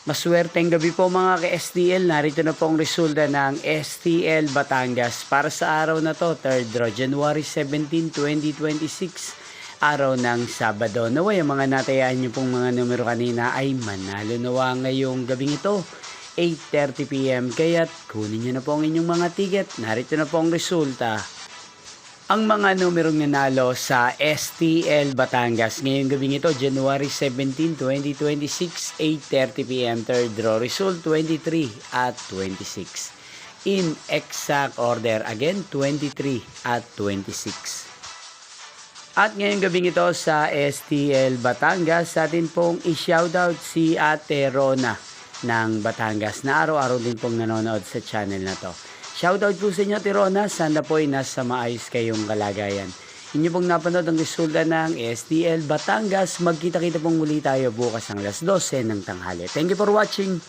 Maswerteng gabi po mga ka-STL. Narito na po ang resulta ng STL Batangas para sa araw na to, 3rd draw, January 17, 2026. Araw ng Sabado. Naway, ang mga natayaan nyo pong mga numero kanina ay manalo nawa ngayong gabing ito, 8:30 PM. Kaya't kunin nyo na po ang inyong mga ticket. Narito na po ang resulta. Ang mga numerong nanalo sa STL Batangas ngayong gabing ito, January 17, 2026, 8:30 PM, 3rd draw, result 23 at 26. In exact order, again, 23 at 26. At ngayong gabing ito sa STL Batangas, sa atin pong i-shoutout si Ate Rona ng Batangas na araw-araw din pong nanonood sa channel na to. Shoutout po sa inyo, Tirona. Sana po ay nasa maayos kayong kalagayan. Inyo pong napanood ang resulta ng STL Batangas. Magkita-kita pong muli tayo bukas ng alas 12 ng tanghali. Thank you for watching.